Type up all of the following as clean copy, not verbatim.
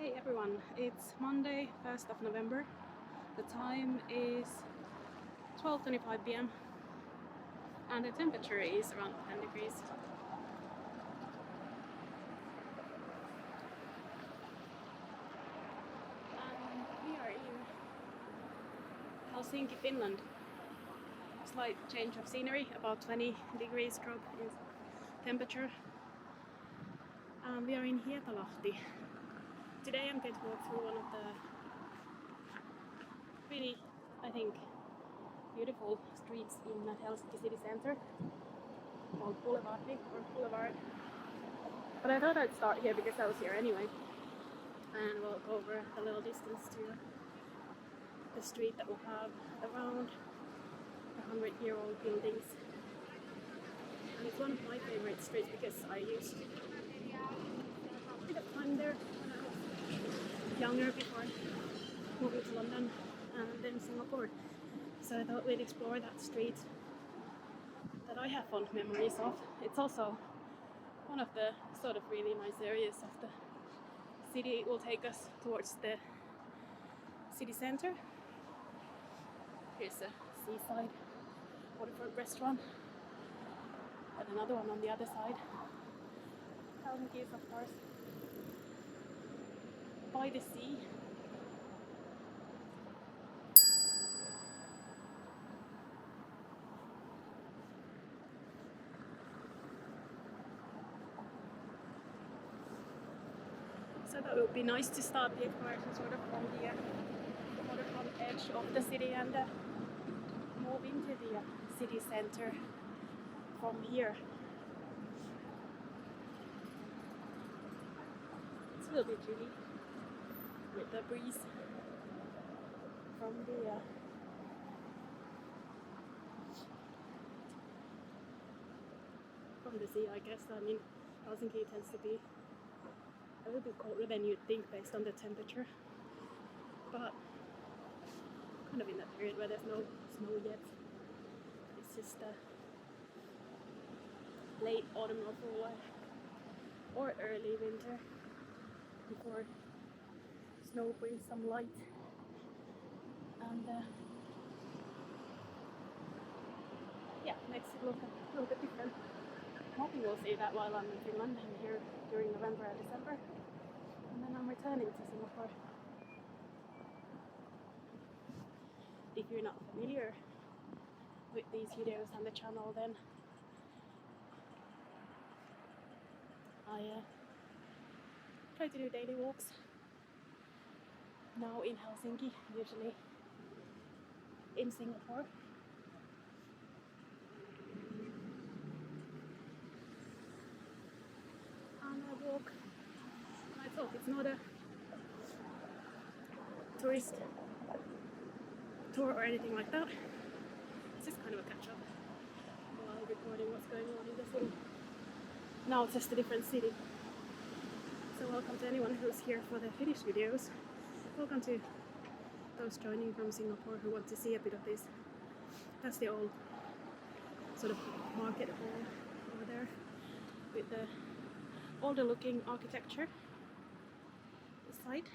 Hey everyone, it's Monday, 1st of November. The time is 12:25 p.m. and the temperature is around 10 degrees. We are in Helsinki, Finland. Slight change of scenery, about 20 degrees drop in temperature. We are in Hietalahti. Today I'm going to walk through one of the really, I think, beautiful streets in Helsinki city center called Bulevardi or Boulevard. But I thought I'd start here because I was here anyway and walk over a little distance to the street that will have around 100-year-old buildings. And it's one of my favorite streets because I used a bit of time there when I was younger before moving to London and then Singapore. So I thought we'd explore that street that I have fond memories of. It's also one of the sort of really nice areas of the city. It will take us towards the city center. Here's a seaside Waterfront restaurant and another one on the other side. Helsinki is of course by the sea. So that would be nice to start the exploration sort of from the waterfront edge of the city and move into the city center from here. It's a little bit chilly with the breeze from the sea, I guess. I mean, Helsinki tends to be a little bit colder than you'd think based on the temperature, but kind of in that period where there's no snow yet. It's just late autumn or early winter before snow brings some light. And yeah, makes it look a little bit different. I'm hoping we'll see that while I'm in Finland. I'm here during November and December, and then I'm returning to Singapore. If you're not familiar with these videos on the channel, then I try to do daily walks now in Helsinki, usually in Singapore. And I walk by myself. It's not a tourist tour or anything like that. It's just kind of a catch-up while recording what's going on in the city. Now it's just a different city. So welcome to anyone who's here for the Finnish videos. Welcome to those joining from Singapore who want to see a bit of this. That's the old sort of market hall over there with the older looking architecture. The site.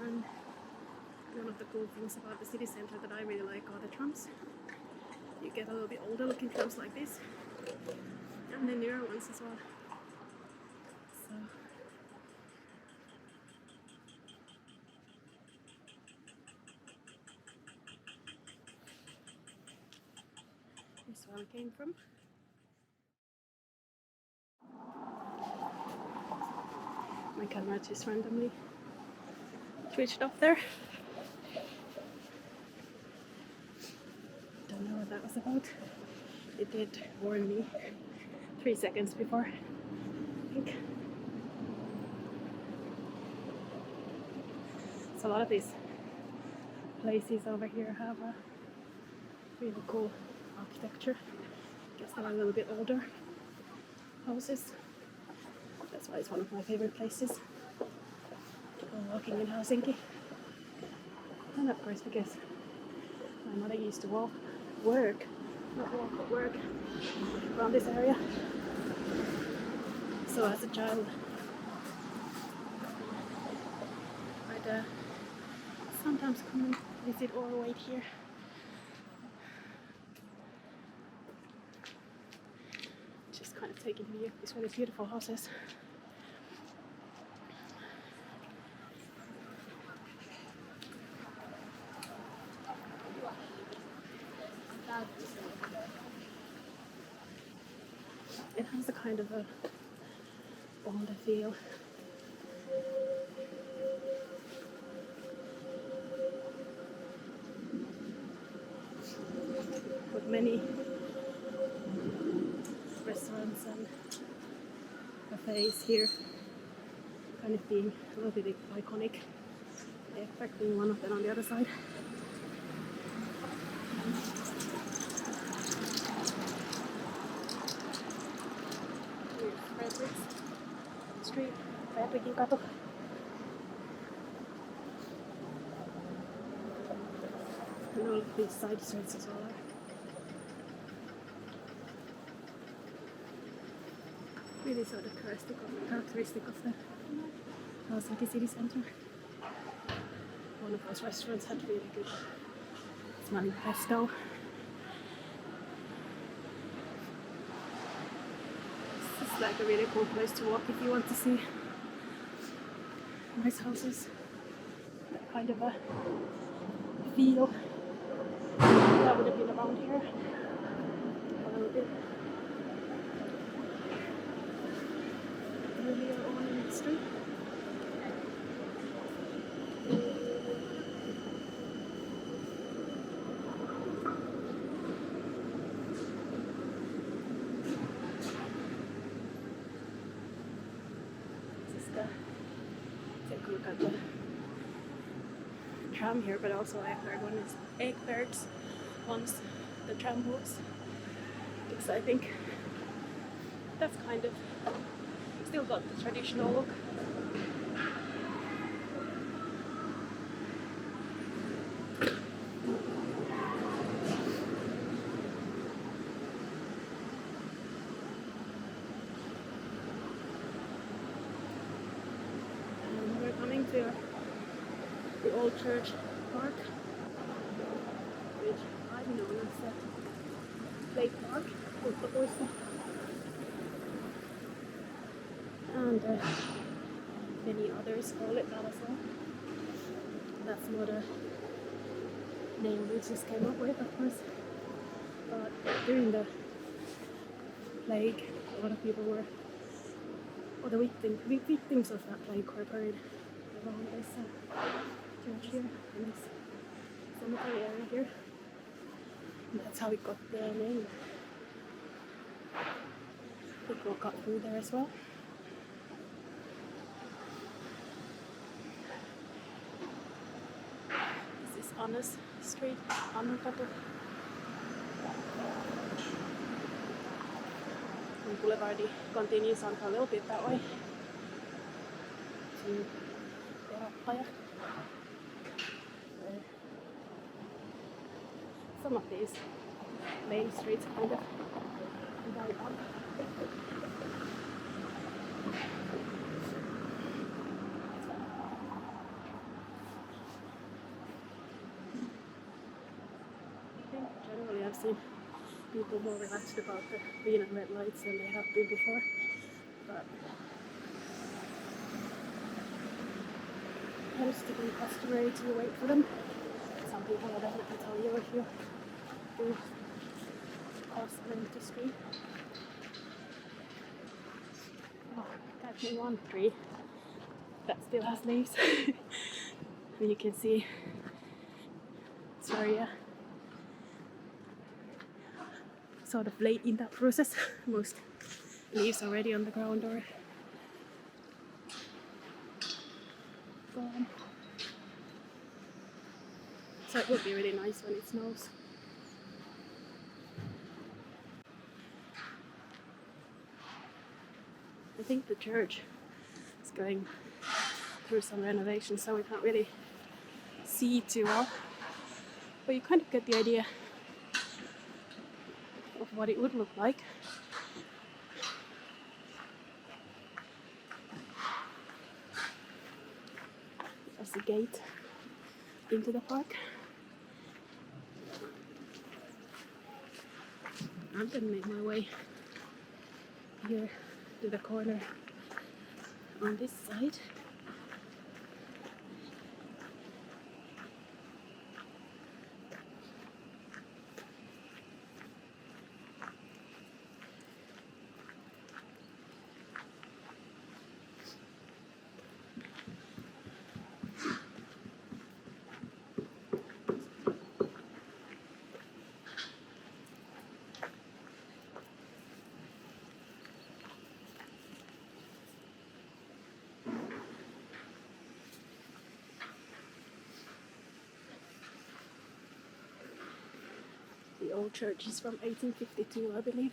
And one of the cool things about the city center that I really like are the trams. You get a little bit older looking trams like this, and the newer ones as well. So this is where we came from. My camera just randomly switched off there. Don't know what that was about. It did warn me 3 seconds before, I think. So a lot of these places over here have a really cool architecture. I guess they're a little bit older houses. That's why it's one of my favorite places to go walking in Helsinki. And of course because my mother used to work not walk but work around this area. So as a child, I'd sometimes come and visit or wait here. Just kind of taking view of these really beautiful houses. It has a kind of a older feel. With many restaurants and cafes here, kind of being a little bit iconic. The effect being one of them on the other side. Street, Hietalahdenranta. And all of these side streets as well are really sort of characteristic of the Helsinki city centre. One of those restaurants had really good smelling pesto. It's like a really cool place to walk if you want to see nice houses. That kind of a feel that would have been around here a little bit earlier on in the street. Take a look at the tram here, but also Ekberg's once the tram was. Because I think that's kind of still got the traditional look. To the old church park, which I've known as the Lake Park, Kirkkopuisto, and many others call it that as well. That's not a name we just came up with, of course, but during the plague, a lot of people were, or the victims of that plague were buried around this church here, in this cemetery area here. And that's how it got the name. People got through there as well. This is Anna's street, Mannerheimintie. And Bulevardi continues on for a little bit that way to some of these main streets kind of died up. I think generally I've seen people more relaxed about the green and red lights than they have been before, but it tends to be customary to wait for them. Some people will definitely tell you if you do cross an empty street. Oh, catch me one tree that still has leaves. And you can see it's very sort of late in that process. Most leaves already on the ground or gone. So it would be really nice when it snows. I think the church is going through some renovations, so we can't really see too well. But you kind of get the idea of what it would look like. There's the gate into the park. I'm gonna make my way here to the corner on this side. The old church is from 1852, I believe.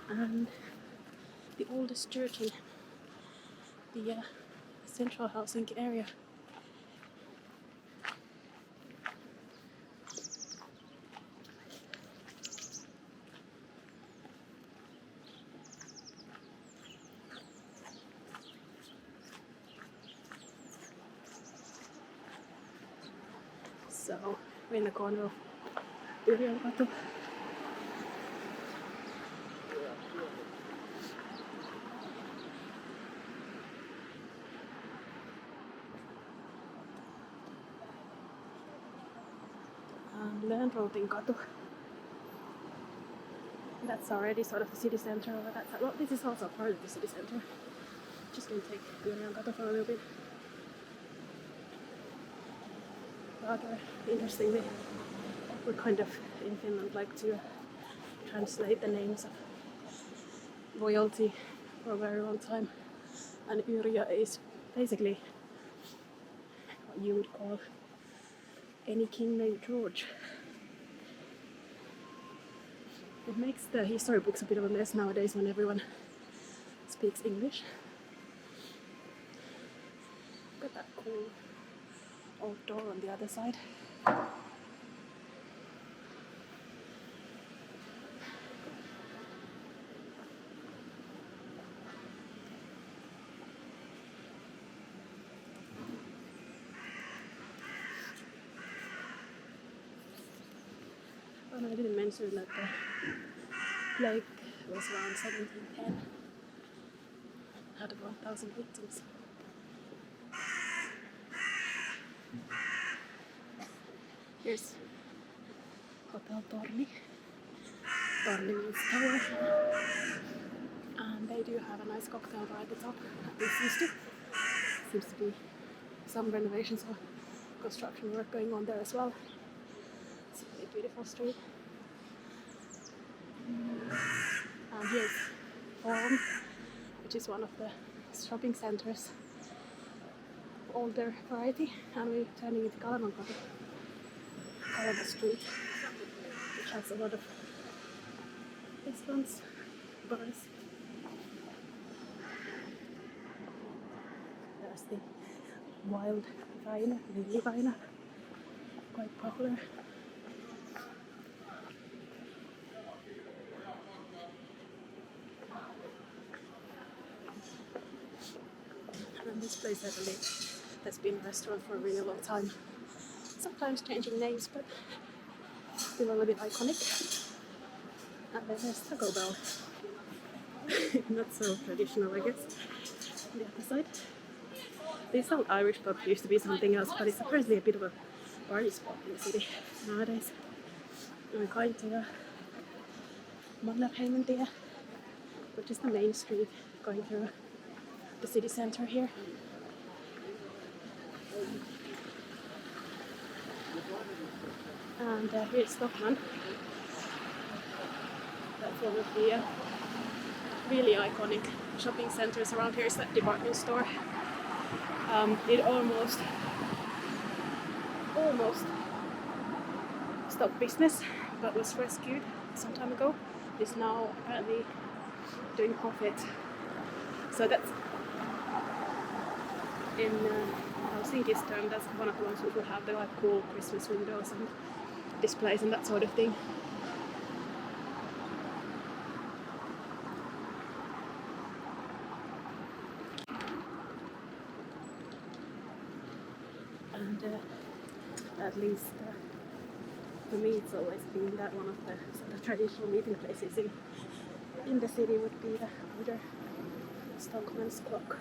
And the oldest church in the central Helsinki area. So we're in the corner of Yrjönkatu. And Senaatintori. That's already sort of the city center. Well, this is also part of the city center. Just gonna take Yrjönkatu for a little bit. Rather interestingly, we kind of in Finland like to translate the names of royalty for a very long time, and Yrjö is basically what you would call any king named George. It makes the history books a bit of a mess nowadays when everyone speaks English. Look at that cool old door on the other side. And I didn't mention that the plague was around 1710. Had 1,000 victims. Here's Hotel Torni. Torni means tower. And they do have a nice cocktail bar at the top. At least used to. Seems to be some renovations or construction work going on there as well. It's a really beautiful street. And here's Forum, which is one of the shopping centers of older variety. And we're turning into Kalevankatu. Kaleva Street, which has a lot of restaurants, bars. There's the wild vine, lily vine, quite popular. And this place, I believe, has been a restaurant for a really long time. Sometimes changing names, but still a little bit iconic. And then there's Taco Bell. Not so traditional, I guess. On the other side. This old Irish pub used to be something else, but it's apparently a bit of a party spot in the city nowadays. And we're going to Mannerheimintie, which is the main street going through the city center here. And here's Stockmann. That's one of the really iconic shopping centers around here. Is that department store. It almost stopped business, but was rescued some time ago. It's now apparently doing profit. So that's in Helsinki's term, that's one of the ones which will have the like cool Christmas windows and displays and that sort of thing. And at least for me it's always been that one of the sort of traditional meeting places in the city would be the older Stockmann's clock.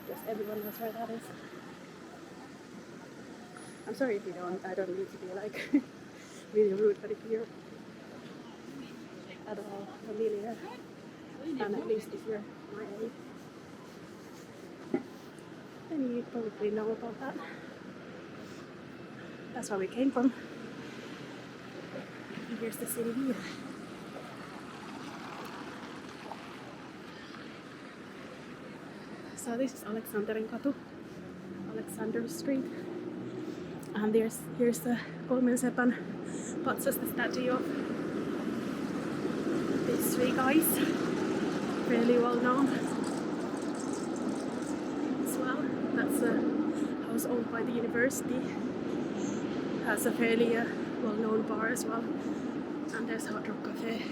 Guess everyone knows where that is. I'm sorry if you don't, I don't mean to be like really rude, but if you're at all familiar, and at least if you're my age, then you probably know about that. That's where we came from. And here's the city view. So this is Aleksanterinkatu, Alexander Street. And here's the Kolmen Sepan Patsas, the statue of these three guys. Fairly well known as well. That's a house owned by the university. Has a fairly well-known bar as well. And there's Hard Rock Cafe.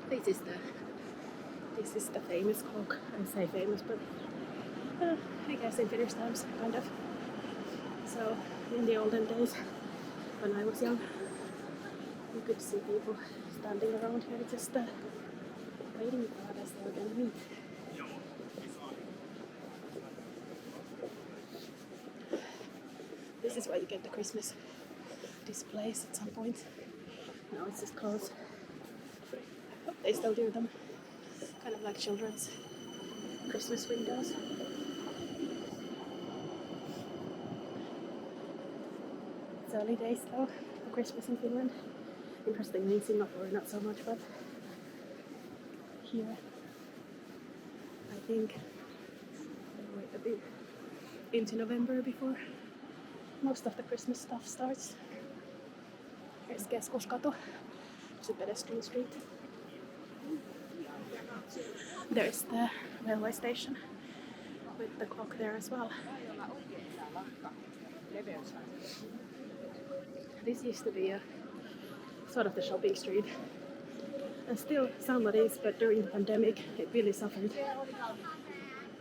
This is the famous clock. I say famous, but I guess in Finnish times, kind of. So in the olden days, when I was young, you could see people standing around here just waiting for us they were going to meet. This is where you get the Christmas displays at some point. Now it's just closed. Oh, they still do them. Kind of like children's Christmas windows. It's early days though for Christmas in Finland. Interestingly in Singapore not so much, but here I think they wait a bit into November before most of the Christmas stuff starts. Here's Keskuskatu, it's a pedestrian street. There's the railway station with the clock there as well. This used to be a sort of the shopping street, and still somewhat is, but during the pandemic it really suffered.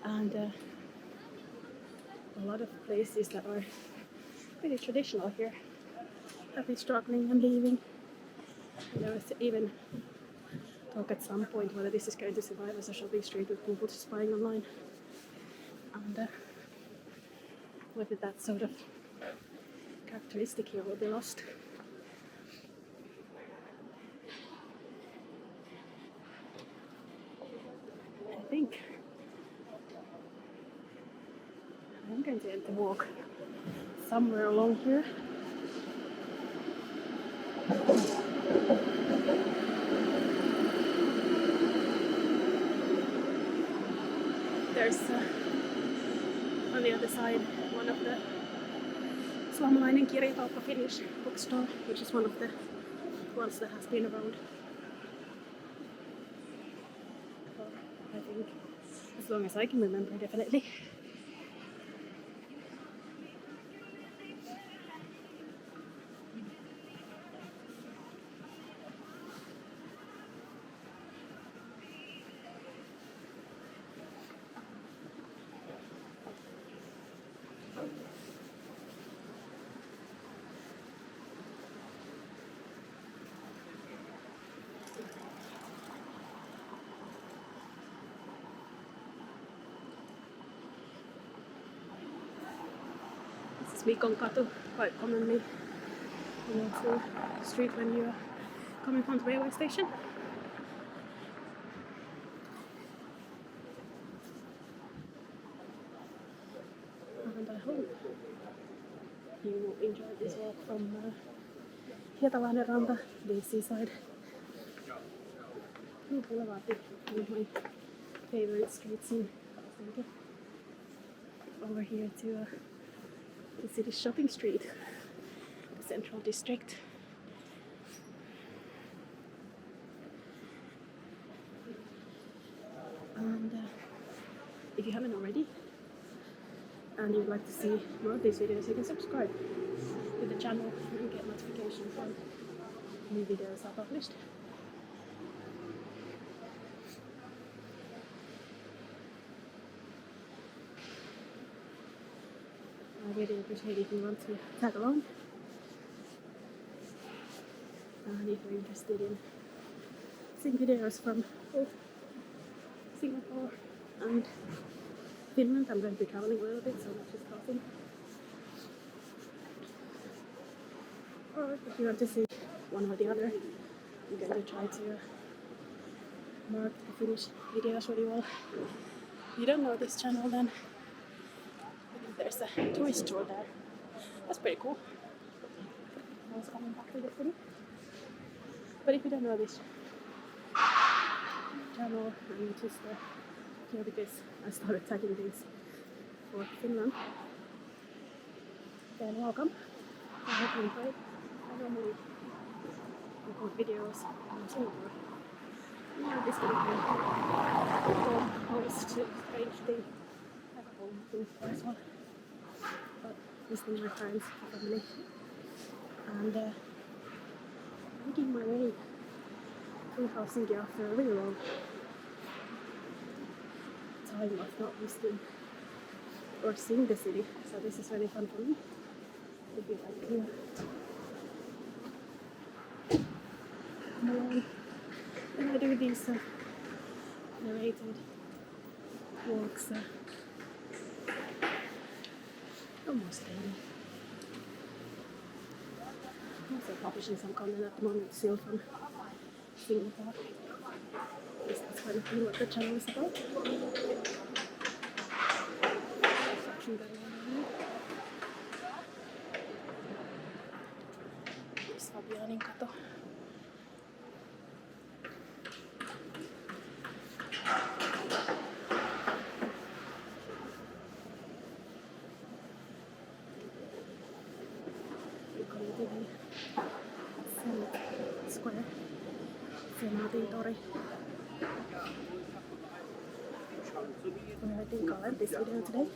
And a lot of places that are really traditional here have been struggling and leaving. And there was even talk at some point whether this is going to survive as a shopping street with people just buying online, and whether that sort of characteristic here will be lost. I think I'm going to end the walk somewhere along here. There's on the other side one of the Suomalainen kirjakauppa Finnish bookstore, which is one of the ones that has been around for, I think, as long as I can remember, definitely. Hietalahdenranta, quite commonly you know, through the street when you are coming from the railway station. And I hope you will enjoy this walk from Hietalahdenranta, the seaside. Bulevardi, one of my favorite streets in Helsinki. Over here to the city's shopping street, the central district. if you haven't already and you'd like to see more of these videos, you can subscribe to the channel and get notifications when new videos are published. I really appreciate if you want to tag along, and if you're interested in seeing videos from both Singapore and Finland. I'm going to be traveling a little bit, so not just talking. Or if you want to see one or the other, I'm going to try to mark the Finnish videos really well. If you don't know this channel, then I think there's a tourist tour there. That's pretty cool. I was coming back to the city. But if you don't know this channel and you just here because I started tagging things for Finland, then welcome. I hope you enjoyed. I normally record videos from Singapore. Yeah, this will be almost a strange thing. I have a home thing as well. But visiting my friends, family, and making my way through Helsinki after a really long time of not visiting or seeing the city. So this is really fun for me to be like here. And I do these narrated walks almost daily. I'm also publishing some content at the moment still from Singapore. Is this kind of thing what the channel is about? Senaatintori. Square, Senaatintori, where I think I'll end this video today.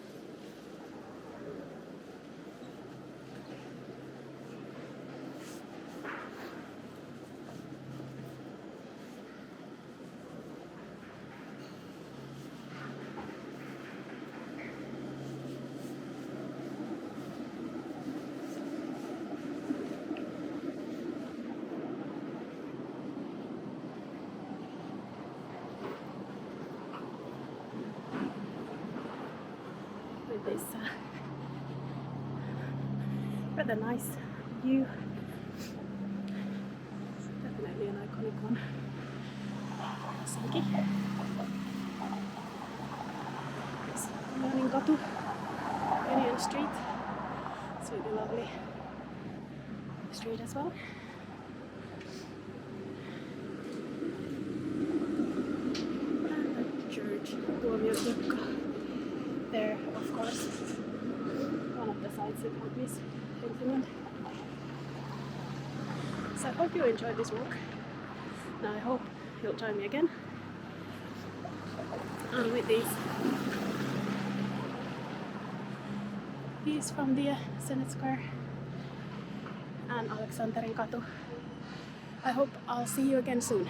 This rather nice view. Definitely an iconic one. Helsinki. It's Yrjönkatu, Union Street. It's really lovely street as well. And a church, Tuomiokirkko. There, of course, one of the sites you can't miss in Finland. So I hope you enjoyed this walk, and I hope you'll join me again with these views from the Senate Square and Aleksanterinkatu. I hope I'll see you again soon.